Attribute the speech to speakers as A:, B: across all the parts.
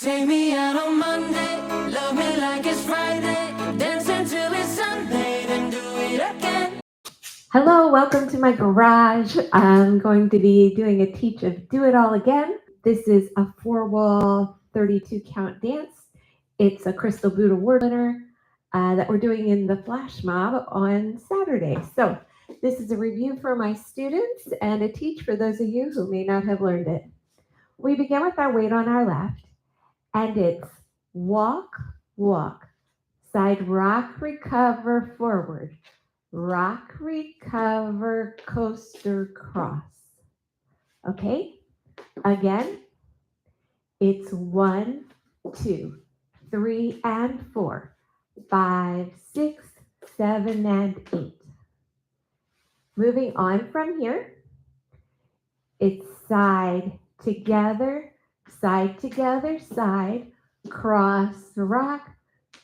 A: Take me out on Monday, love me like it's Friday, dance until it's Sunday, then do it again.
B: Hello, welcome to my garage. I'm going to be doing a teach of Do It All Again. This is a 4-wall 32 count dance. It's a Crystal Boot Award winner that we're doing in the flash mob on Saturday. So this is a review for my students and a teach for those of you who may not have learned it. We begin with our weight on our left, and it's walk, walk, side rock, recover, forward. Rock, recover, coaster, cross. Okay? Again, it's 1, 2, 3, and 4, 5, 6, 7, and 8. Moving on from here, it's side, together, side, cross, rock,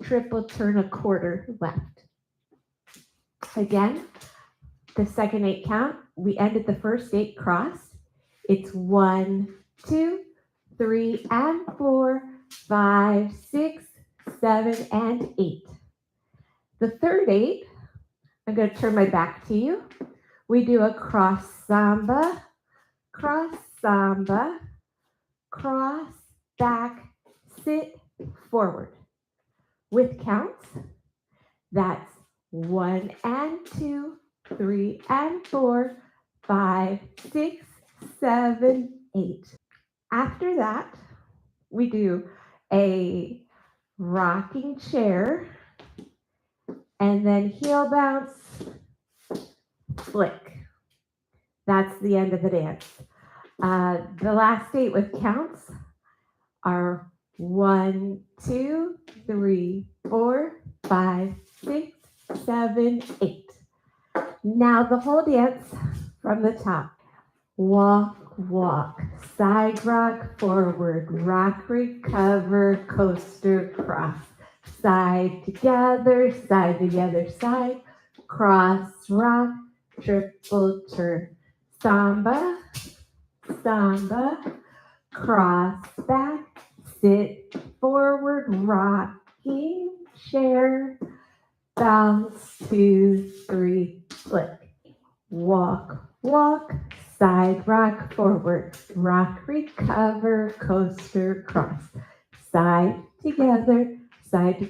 B: triple turn a quarter left. Again, the second 8 count, we ended the first 8 crossed. It's 1, 2, 3, and 4, 5, 6, 7, and 8. The third 8, I'm going to turn my back to you. We do a cross samba, cross, back, sit, forward. With counts, that's 1 and 2, 3 and 4, 5, 6, 7, 8. After that, we do a rocking chair and then heel bounce, flick. That's the end of the dance. The last 8 with counts are 1, 2, 3, 4, 5, 6, 7, 8. Now the whole dance from the top. Walk, walk, side rock, forward, rock, recover, coaster, cross. Side, together, side, cross, rock, triple turn. Samba, cross, back, sit, forward, rocking, chair, bounce, 2, 3, flick. Walk, walk, side rock, forward, rock, recover, coaster, cross. Side, together, side,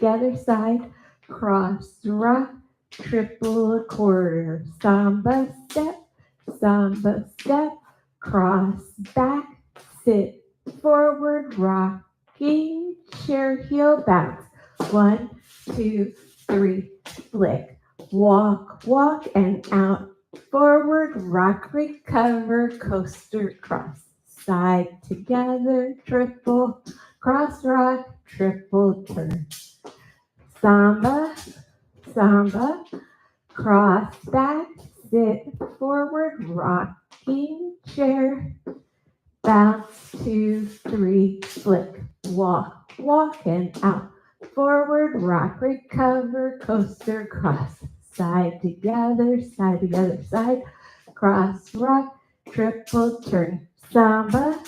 B: cross, rock, triple a quarter. Samba step, cross, back, sit, forward, rocking, chair, heel, bounce. 1, 2, 3, flick. Walk, walk, and out. Forward, rock, recover, coaster, cross. Side, together, triple, cross, rock, triple turn. Samba, cross, back, sit, forward, rocking, chair, bounce, 2, 3, flick. Walk, walk, and out. Forward, rock, recover, coaster, cross. Side, together, side, cross, rock, triple turn. Samba,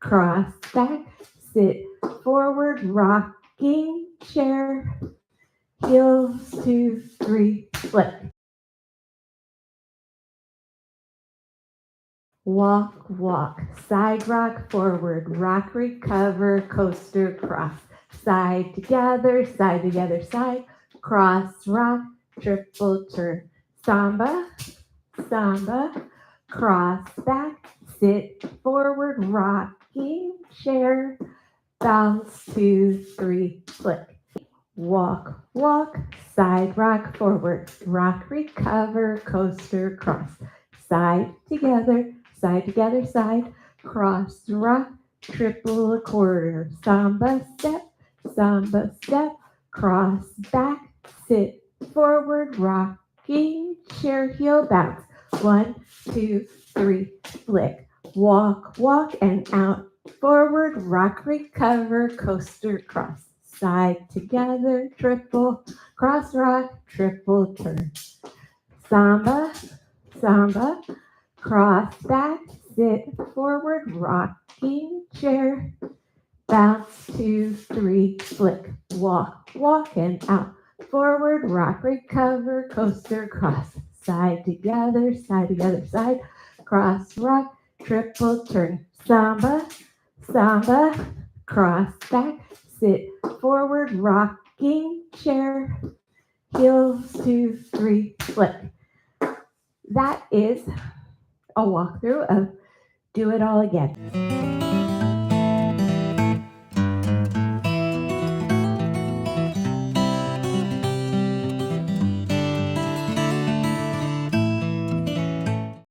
B: cross, back, sit, forward, rocking, chair, heels, 2, 3, flip. Walk, walk, side rock, forward, rock, recover, coaster, cross. Side, together, side, cross, rock, triple turn. Samba, cross, back, sit, forward, rocking, chair, bounce, 2, 3, flick. Walk, walk, side rock, forward, rock, recover, coaster, cross. Side, together, side, cross, rock, triple a quarter. Samba step, cross, back, sit, forward, rocking, chair, heel, bounce. 1, 2, 3, flick. Walk, walk, and out. Forward, rock, recover, coaster, cross. Side, together, triple, cross, rock, triple turn. Samba, cross, back, sit, forward, rocking, chair, bounce, 2, 3, flick, walk, walk and out, forward, rock, recover, coaster, cross, side together, side, cross, rock, triple turn, samba, samba, cross, back, sit, forward, rocking chair, heels, 2, 3, flick. That is a walkthrough of Do It All Again.